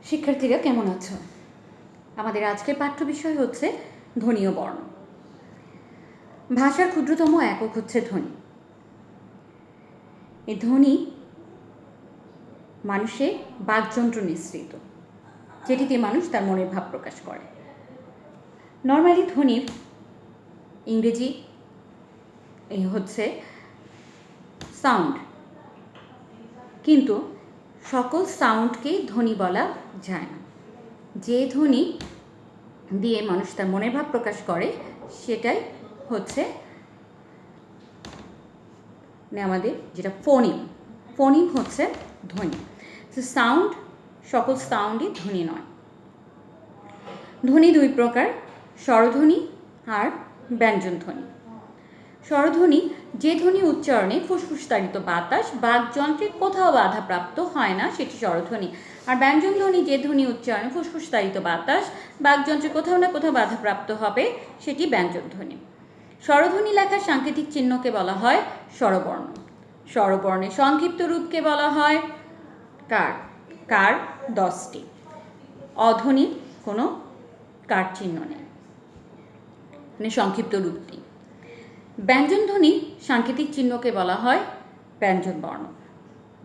শিক্ষার্থীরা কেমন আছো? আমাদের আজকের পাঠ্য বিষয় হচ্ছে ধ্বনি ও বর্ণ। ভাষার ক্ষুদ্রতম একক হচ্ছে ধ্বনি। এই ধ্বনি মানুষের বাকযন্ত্র নিঃসৃত, যেটিতে মানুষ তার মনের ভাব প্রকাশ করে। নর্মালি ধ্বনির ইংরেজি হচ্ছে সাউন্ড, কিন্তু সকল সাউন্ডকেই ধ্বনি বলা যায় না। যে ধ্বনি দিয়ে মানুষ তার মনের ভাব প্রকাশ করে সেটাই হচ্ছে আমাদের যেটা ফোনিম হচ্ছে ধ্বনি। সাউন্ড, সকল সাউন্ডই ধ্বনি নয়। ধ্বনি দুই প্রকার, স্বরধ্বনি আর ব্যঞ্জন ধ্বনি। স্বরধ্বনি যে ধ্বনি উচ্চারণে ফুসফুসতাড়িত বাতাস বাকযন্ত্রে কোথাও বাধাপ্রাপ্ত হয় না, সেটি স্বরধ্বনি। আর ব্যঞ্জন ধ্বনি যে ধ্বনি উচ্চারণে ফুসফুসতাড়িত বাতাস বাকযন্ত্রে কোথাও না কোথাও বাধাপ্রাপ্ত হবে, সেটি ব্যঞ্জন ধ্বনি। স্বরধ্বনি লেখার সাংকেতিক চিহ্নকে বলা হয় স্বরবর্ণ। স্বরবর্ণের সংক্ষিপ্ত রূপকে বলা হয় কার। কার 10টি, অধ্বনি কোনো কার চিহ্ন নেই, মানে সংক্ষিপ্ত রূপটি। ব্যঞ্জন ধ্বনির সাংকেতিক চিহ্নকে বলা হয় ব্যঞ্জন বর্ণ।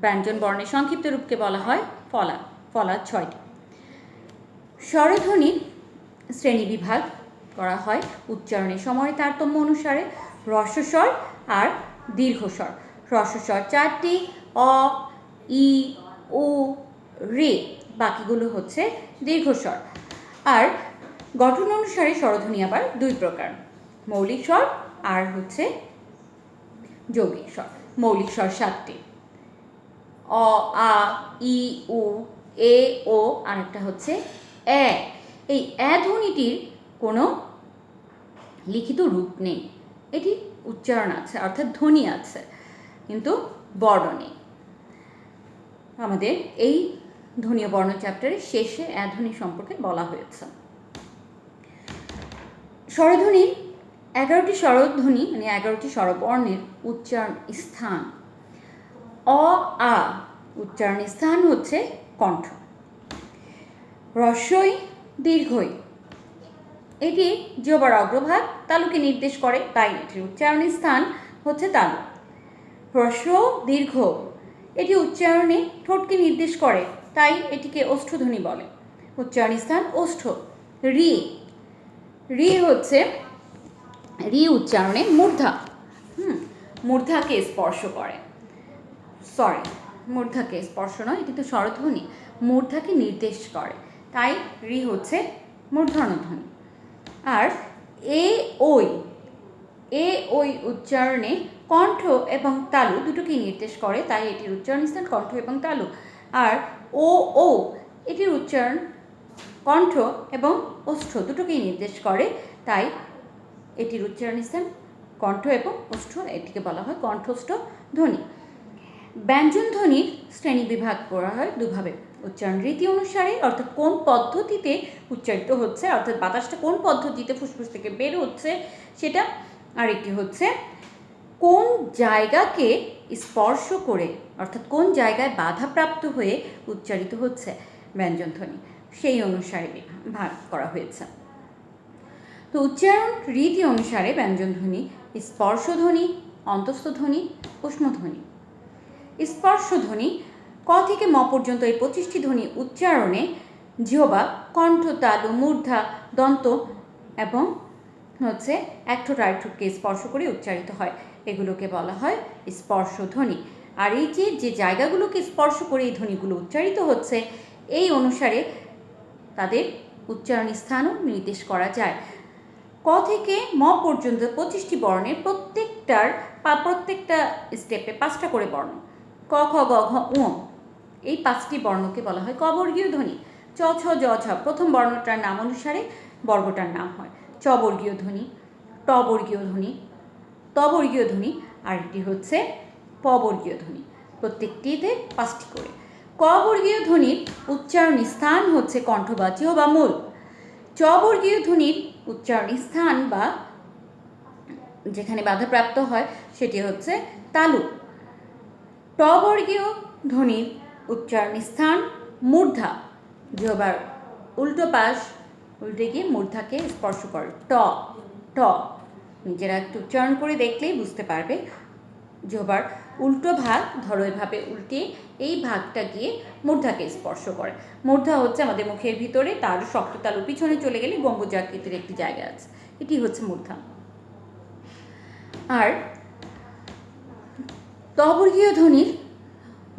ব্যঞ্জন বর্ণের সংক্ষিপ্ত রূপকে বলা হয় ফলা। ফলা 6টি। স্বরধ্বনির শ্রেণীবিভাগ করা হয় উচ্চারণের সময় তারতম্য অনুসারে হ্রস্বস্বর আর দীর্ঘস্বর। হ্রস্বস্বর 4টি, অ, ই, উ, রে, বাকিগুলো হচ্ছে দীর্ঘস্বর। আর গঠন অনুসারে স্বরধ্বনি আবার দুই প্রকার, মৌলিক স্বর আর হচ্ছে যৌগিক স্বর। মৌলিক স্বর 7টি, অ, আ, ই, উ, এ, ও, আর একটা হচ্ছে এ। এই এ ধ্বনিটির কোনো লিখিত রূপ নেই, এটি উচ্চারণ আছে অর্থাৎ ধ্বনি আছে, কিন্তু বর্ণ নেই। আমাদের এই ধ্বনি ও বর্ণ চ্যাপ্টারের শেষে এ ধ্বনি সম্পর্কে বলা হয়েছে। স্বরধ্বনির 11টি স্বরধ্বনি, মানে 11টি স্বরবর্ণের উচ্চারণ স্থান। অ, আ উচ্চারণ স্থান হচ্ছে কণ্ঠ। হ্রস্বই দীর্ঘই এটি জিহ্বার অগ্রভাগ তালুকে নির্দেশ করে, তাই এটির উচ্চারণ স্থান হচ্ছে তালু। হ্রস্ব দীর্ঘ এটি উচ্চারণে ঠোঁটকে নির্দেশ করে, তাই এটিকে ওষ্ঠধ্বনি বলে। উচ্চারণ স্থান ওষ্ঠ। রি, রি হচ্ছে রি উচ্চারণে মূর্ধা, মূর্ধাকে স্পর্শ করে। সরি, মূর্ধাকে স্পর্শ নয়, এটি তো স্বরধ্বনি, মূর্ধাকে নির্দেশ করে, তাই রি হচ্ছে মূর্ধন্য ধ্বনি। আর এ ওই উচ্চারণে কণ্ঠ এবং তালু দুটোকেই নির্দেশ করে, তাই এটির উচ্চারণ স্থান কণ্ঠ এবং তালু। আর ও এটির উচ্চারণ কণ্ঠ এবং ওষ্ঠ দুটোকেই নির্দেশ করে, তাই এটির উচ্চারণ স্থান কণ্ঠ এবং ওষ্ঠ, এটিকে বলা হয় কণ্ঠস্থ ধ্বনি। ব্যঞ্জন ধ্বনির শ্রেণী বিভাগ করা হয় দুভাবে, উচ্চারণ রীতি অনুসারে অর্থাৎ কোন পদ্ধতিতে উচ্চারিত হচ্ছে, অর্থাৎ বাতাসটা কোন পদ্ধতিতে ফুসফুস থেকে বের হচ্ছে সেটা, আর একটি হচ্ছে কোন জায়গাকে স্পর্শ করে অর্থাৎ কোন জায়গায় বাধাপ্রাপ্ত হয়ে উচ্চারিত হচ্ছে ব্যঞ্জন ধ্বনি, সেই অনুসারে ভাগ করা হয়েছে। তো উচ্চারণ রীতি অনুসারে ব্যঞ্জন ধ্বনি স্পর্শধ্বনি, অন্তস্থধ্বনি, ঊষ্মধ্বনি। স্পর্শধ্বনি ক থেকে ম পর্যন্ত এই 25টি ধ্বনি উচ্চারণে জিহ্বা, কণ্ঠ, তালু, মূর্ধা, দন্ত এবং হচ্ছে এক ঠোঁট আরেক ঠোঁটকে স্পর্শ করে উচ্চারিত হয়, এগুলোকে বলা হয় স্পর্শধ্বনি। আর এই যে জায়গাগুলোকে স্পর্শ করে এই ধ্বনিগুলো উচ্চারিত হচ্ছে, এই অনুসারে তাদের উচ্চারণ স্থানও নির্দেশ করা যায়। ক থেকে ম পর্যন্ত 25টি বর্ণের প্রত্যেকটা স্টেপে 5টা করে বর্ণ, ক, খ, গ, ঘ, ঙ, এই 5টি বর্ণকে বলা হয় কবর্গীয় ধ্বনি। চ, ছ, জ, ঝ প্রথম বর্ণটার নাম অনুসারে বর্গটার নাম হয় চ বর্গীয় ধ্বনি, ট বর্গীয় ধ্বনি, ত বর্গীয় ধ্বনি, আর এটি হচ্ছে প বর্গীয় ধ্বনি। প্রত্যেকটিতে 5টি করে। ক বর্গীয় ধ্বনির উচ্চারণ স্থান হচ্ছে কণ্ঠ বা জিহ্বা মূল। চ বর্গীয় ধ্বনির উচ্চারণ স্থান বা যেখানে বাধাপ্রাপ্ত হয় সেটি হচ্ছে তালু। ট বর্গীয় ধ্বনির উচ্চারণ স্থান মূর্ধা। জিহ্বার উল্টো পাশ উল্টে গিয়ে মূর্ধাকে স্পর্শ করে। ট ট নিজেরা একটু উচ্চারণ করে দেখলেই বুঝতে পারবে। জিহ্বার উল্টো ভাগ ধরো এভাবে উল্টে এই ভাগটা গিয়ে মূর্ধাকে স্পর্শ করে। মূর্ধা হচ্ছে আমাদের মুখের ভিতরে, তার শক্ত তালু পিছনে চলে গেলে গম্বুজাকৃতির একটি জায়গা আছে, এটি হচ্ছে মূর্ধা। আর তবর্গীয় ধ্বনির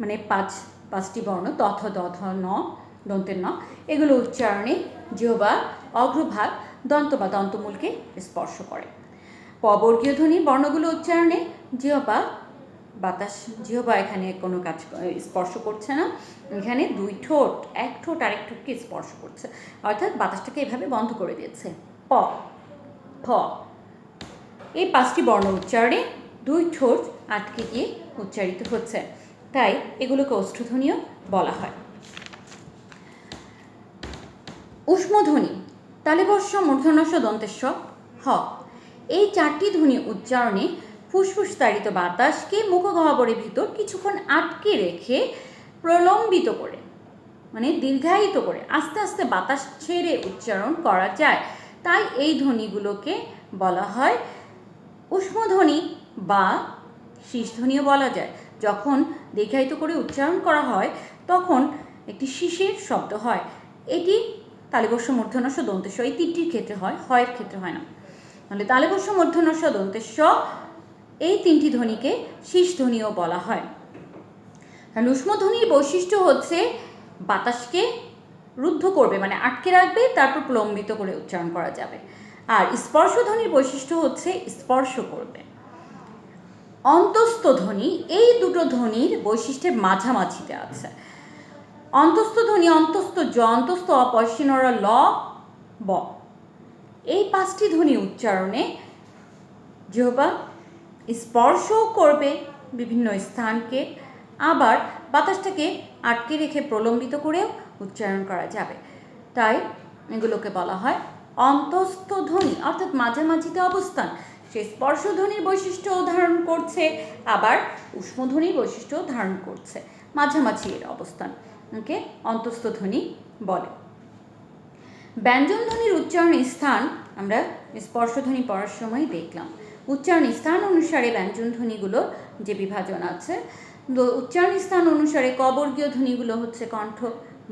মানে পাঁচটি বর্ণ তথ দধ ন দন্তের ন, এগুলো উচ্চারণে জিহ্বার অগ্রভাগ দন্ত বা দন্তমূলকে স্পর্শ করে। পবর্গীয় ধ্বনির বর্ণগুলো উচ্চারণে জিহ্বা এখানে কোনো কাজ স্পর্শ করছে না, এখানে দুই ঠোঁট, এক ঠোঁট আরেক ঠোঁটকে স্পর্শ করছে, অর্থাৎ বাতাসটাকে এভাবে বন্ধ করে দিয়েছে। প ফ এই 5টি বর্ণ উচ্চারণে দুই ঠোঁট আটকে গিয়ে উচ্চারিত হচ্ছে, তাই এগুলোকে ওষ্ঠধ্বনিও বলা হয়। ঊষ্মধ্বনি তালিবস্য মূর্ধন্যস্য দন্তেস্য হ, এই 4টি ধ্বনি উচ্চারণে ফুসফুস তাড়িত বাতাসকে মুখগহ্বরের ভিতর কিছুক্ষণ আটকে রেখে প্রলম্বিত করে মানে দীর্ঘায়িত করে আস্তে আস্তে বাতাস ছেড়ে উচ্চারণ করা যায়, তাই এই ধ্বনিগুলোকে বলা হয় ঊষ্মধ্বনি বা শীষধ্বনিও বলা যায়। যখন দীর্ঘায়িত করে উচ্চারণ করা হয় তখন একটি শীষের শব্দ হয়, এটি তালিবস্য মূর্ধন্যস্য দন্তেস্য এই 3টির ক্ষেত্রে হয়, হয়ের ক্ষেত্রে হয় না। তাহলে তালিবস্য মূর্ধন্যস্য দন্তেস্য এই 3টি ধ্বনিকে শীষধ্বনিও বলা হয়। তাহলে ঊষ্মধ্বনির বৈশিষ্ট্য হচ্ছে বাতাসকে রুদ্ধ করবে মানে আটকে রাখবে, তারপর প্রলম্বিত করে উচ্চারণ করা যাবে। আর স্পর্শধ্বনির বৈশিষ্ট্য হচ্ছে স্পর্শ করবে। অন্তস্থ ধ্বনি এই দুটো ধ্বনির বৈশিষ্ট্যের মাঝামাঝিতে আছে। অন্তস্থ ধ্বনি অন্তস্থ জ অন্তস্থ অপয়সিনর ল ব, এই 5টি ধ্বনি উচ্চারণে জিহ্বা স্পর্শও করবে বিভিন্ন স্থানকে, আবার বাতাসটাকে আটকে রেখে প্রলম্বিত করেও উচ্চারণ করা যাবে, তাই এগুলোকে বলা হয় অন্তস্থ ধ্বনি, অর্থাৎ মাঝামাঝিতে অবস্থান। সে স্পর্শধ্বনির বৈশিষ্ট্যও ধারণ করছে, আবার ঊষ্মধ্বনির বৈশিষ্ট্যও ধারণ করছে, মাঝামাঝি এর অবস্থান, ওকে অন্তস্থ ধ্বনি বলে। ব্যঞ্জন ধ্বনির উচ্চারণ স্থান আমরা স্পর্শধ্বনি পড়ার সময় দেখলাম। উচ্চারণ স্থান অনুসারে ব্যঞ্জন ধ্বনিগুলোর যে বিভাজন আছে, উচ্চারণ স্থান অনুসারে কবর্গীয় ধ্বনিগুলো হচ্ছে কণ্ঠ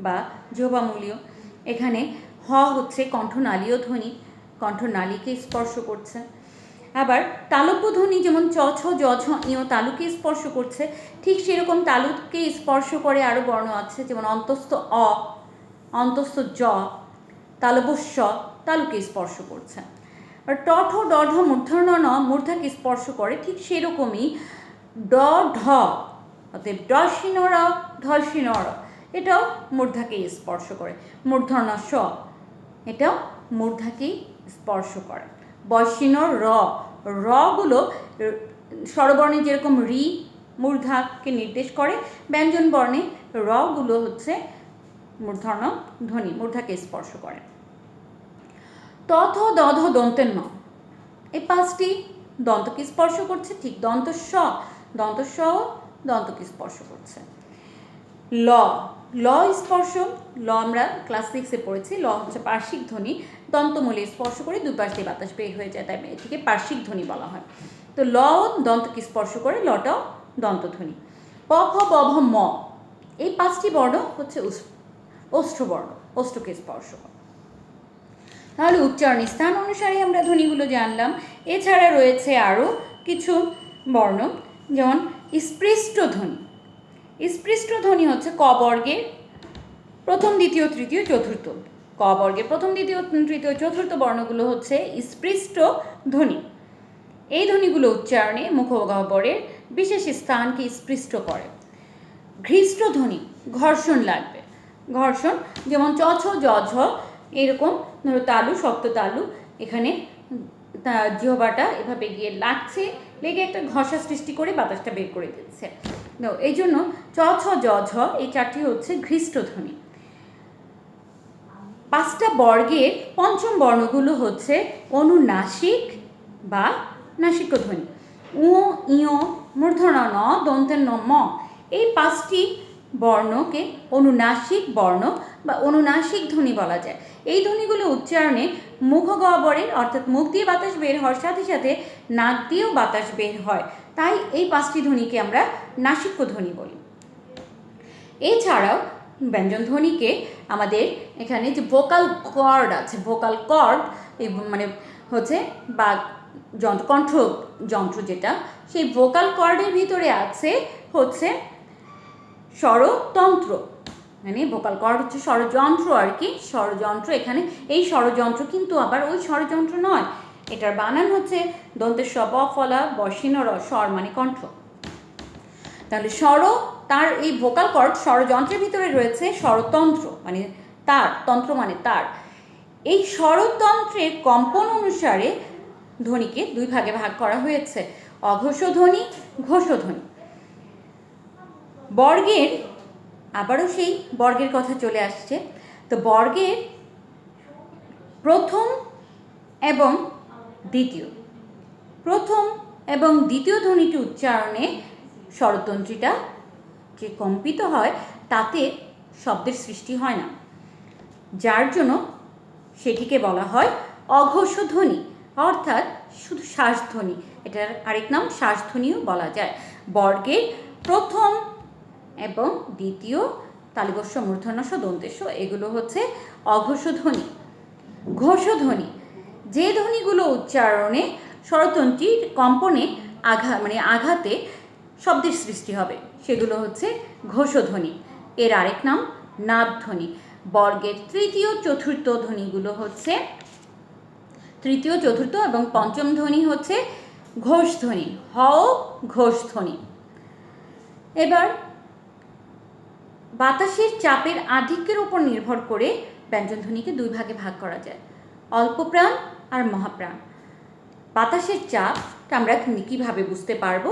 বা জিহ্বামূলীয়, এখানে হ হচ্ছে কণ্ঠনালীয় ধ্বনি, কণ্ঠনালীকে স্পর্শ করছে। আবার তালব্য ধ্বনি যেমন চ ছ জ ঝ ইয় তালুকে স্পর্শ করছে, ঠিক সেরকম তালুকে স্পর্শ করে আরও বর্ণ আছে, যেমন অন্তস্থ অ, অন্তস্থ জ, তালব্য স তালুকে স্পর্শ করছে। আর ট ঠ ড ঢ মূর্ধন্য ন মূর্ধাকে স্পর্শ করে, ঠিক সেরকমই ড ঢ অতএব ডশিনর ধশিনর এটাও মূর্ধাকেই স্পর্শ করে। মূর্ধন্য স এটাও মূর্ধাকেই স্পর্শ করে। বয়সিনর র, রগুলো স্বরবর্ণে যেরকম রি মূর্ধাকে নির্দেশ করে, ব্যঞ্জন বর্ণে রগুলো হচ্ছে মূর্ধন্য ধ্বনি, মূর্ধাকে স্পর্শ করে। তথ দধ দন্তের ন এই 5টি দন্তকে স্পর্শ করছে, ঠিক দন্তস্ব দন্তকে স্পর্শ করছে। ল ল স্পর্শ, ল আমরা ক্লাস 6-এ পড়েছি, ল হচ্ছে পার্শ্বিক ধ্বনি, দন্তমূলে স্পর্শ করে দুই পাশ দিয়ে বাতাস বের হয়ে যায়, তাই এটিকে পার্শ্বিক ধ্বনি বলা হয়। তো ল দন্তকে স্পর্শ করে, লটাও দন্তধ্বনি। প ফ ব ভ ম এই 5টি বর্ণ হচ্ছে ওষ্ঠবর্ণ, ওষ্ঠকে স্পর্শ করে। তাহলে উচ্চারণ স্থান অনুসারে আমরা ধ্বনিগুলো জানলাম। এছাড়া রয়েছে আরও কিছু বর্ণ, যেমন স্পৃষ্ট ধ্বনি। স্পৃষ্ট ধ্বনি হচ্ছে ক বর্গের প্রথম দ্বিতীয় তৃতীয় চতুর্থ, ক বর্গের প্রথম দ্বিতীয় তৃতীয় চতুর্থ বর্ণগুলো হচ্ছে স্পৃষ্ট ধ্বনি। এই ধ্বনিগুলো উচ্চারণে মুখগহ্বরের বিশেষ স্থানকে স্পৃষ্ট করে। ঘৃষ্ট ধ্বনি ঘর্ষণ লাগবে, ঘর্ষণ যেমন চ ছ জ ঝ এরকম ধরো তালু শক্ত তালু, এখানে জিহ্বাটা এভাবে গিয়ে লাগছে, লেগে একটা ঘষা সৃষ্টি করে বাতাসটা বের করে দিচ্ছে, এই জন্য চ ছ জ ঝ এই 4টি হচ্ছে ঘৃষ্ট ধ্বনি। 5টা বর্গের পঞ্চম বর্ণগুলো হচ্ছে অনুনাসিক বা নাসিক ধ্বনি। উ ইয় মূর্ধন্য ন দন্তের ন ম এই 5টি বর্ণকে অনুনাসিক বর্ণ বা অনুনাসিক ধ্বনি বলা যায়। এই ধ্বনিগুলো উচ্চারণে মুখ গহ্বরের অর্থাৎ মুখ দিয়ে বাতাস বের হওয়ার সাথে সাথে নাক দিয়েও বাতাস বের হয়, তাই এই 5টি ধ্বনিকে আমরা নাসিক্য ধ্বনি বলি। এছাড়াও ব্যঞ্জন ধ্বনিকে আমাদের এখানে যে ভোকাল কর্ড আছে, ভোকাল কর্ড মানে হচ্ছে বা কণ্ঠ যন্ত্র যেটা, সেই ভোকাল কর্ডের ভিতরে আছে হচ্ছে স্বরতন্ত্র, মানে ভোকাল কর্ড হচ্ছে স্বরযন্ত্র আর কি, স্বরযন্ত্র। এখানে এই স্বরযন্ত্র কিন্তু আবার ওই স্বরযন্ত্র নয়, এটার বানান হচ্ছে দন্তের স ব ফলা বসিন র, স্বর মানে কণ্ঠ। তাহলে তার এই ভোকাল কর্ড স্বরযন্ত্রের ভিতরে রয়েছে স্বরতন্ত্র, মানে তার, তন্ত্র মানে তার। এই স্বরতন্ত্রের কম্পন অনুসারে ধ্বনিকে 2 ভাগে ভাগ করা হয়েছে, অঘোষ ধ্বনি, ঘোষ ধ্বনি। বর্গের, আবারও সেই বর্গের কথা চলে আসছে। তো বর্গের প্রথম এবং দ্বিতীয় ধ্বনিটি উচ্চারণে স্বরতন্ত্রীটা যে কম্পিত হয় তাতে শব্দের সৃষ্টি হয় না, যার জন্য সেটিকে বলা হয় অঘোষ ধ্বনি, অর্থাৎ শুধু শ্বাসধ্বনি। এটার আরেক নাম শ্বাসধ্বনিও বলা যায়। বর্গের প্রথম এবং দ্বিতীয় তালিবস্য মূর্ধন্যস্য দন্তেস্য এগুলো হচ্ছে অঘোষ ধ্বনি। ঘোষ ধ্বনি, যে ধ্বনিগুলো উচ্চারণে স্বরতন্ত্রীর কম্পনে আঘাতে শব্দের সৃষ্টি হবে সেগুলো হচ্ছে ঘোষ ধ্বনি। এর আরেক নাম নাদ ধ্বনি। বর্গের তৃতীয় চতুর্থ ধ্বনিগুলো হচ্ছে, তৃতীয় চতুর্থ এবং পঞ্চম ধ্বনি হচ্ছে ঘোষ ধ্বনি, হ ঘোষ ধ্বনি। এবার বাতাসের চাপের আধিক্যের উপর নির্ভর করে ব্যঞ্জনধ্বনিকে 2 ভাগে ভাগ করা যায়, অল্পপ্রাণ আর মহাপ্রাণ। বাতাসের চাপটা আমরা কীভাবে বুঝতে পারবো,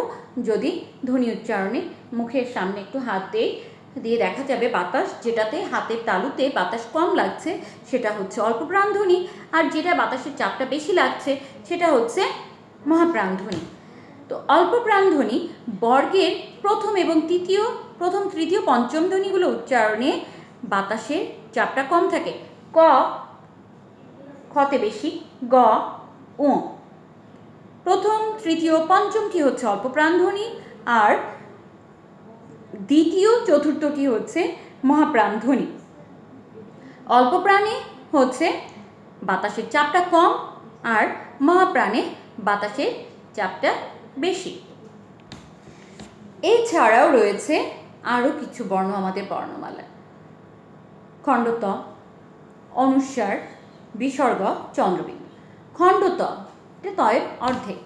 যদি ধ্বনি উচ্চারণে মুখের সামনে একটু হাত দিয়ে দেখা যাবে বাতাস, যেটাতে হাতের তালুতে বাতাস কম লাগছে সেটা হচ্ছে অল্পপ্রাণ ধ্বনি, আর যেটা বাতাসের চাপটা বেশি লাগছে সেটা হচ্ছে মহাপ্রাণ ধ্বনি। তো অল্পপ্রাণ ধ্বনি বর্গের প্রথম তৃতীয় পঞ্চম ধ্বনিগুলো উচ্চারণে বাতাসের চাপটা কম থাকে, ক খতে বেশি, গ ও। প্রথম তৃতীয় পঞ্চমটি হচ্ছে অল্পপ্রাণ ধ্বনি, আর দ্বিতীয় চতুর্থটি হচ্ছে মহাপ্রাণ ধ্বনি। অল্পপ্রাণে হচ্ছে বাতাসের চাপটা কম, আর মহাপ্রাণে বাতাসের চাপটা বেশি। এছাড়াও রয়েছে আরও কিছু বর্ণ আমাদের বর্ণমালায়, খণ্ডত, অনুস্বার, বিসর্গ, চন্দ্রবিন্দু। খণ্ডত এটা তয়ের অর্ধেক,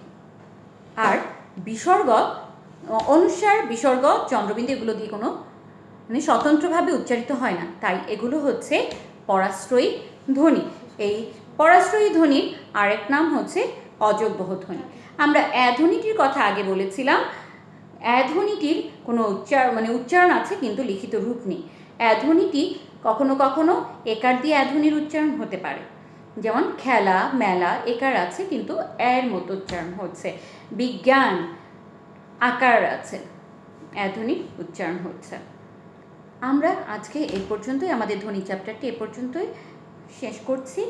আর বিসর্গ, অনুস্বার, বিসর্গ, চন্দ্রবিন্দু এগুলো দিয়ে কোনো স্বতন্ত্রভাবে উচ্চারিত হয় না, তাই এগুলো হচ্ছে পরাশ্রয়ী ধ্বনি। এই পরাশ্রয়ী ধ্বনির আরেক নাম হচ্ছে অযোগ্যহ ধ্বনি। আমরা ধ্বনিটির কথা আগে বলেছিলাম, ধ্বনিটির কোনো উচ্চারণ আছে কিন্তু লিখিত রূপ নেই। ধ্বনিটি কখনো কখনো একার দিয়ে ধ্বনির উচ্চারণ হতে পারে, যেমন খেলা, মেলা, একার আছে কিন্তু এর মতো উচ্চারণ হচ্ছে। বিজ্ঞান, আকার আছে, ধ্বনির উচ্চারণ হচ্ছে। আমরা আজকে এই পর্যন্তই, আমাদের ধ্বনি চ্যাপ্টারটি এ পর্যন্তই শেষ করছি।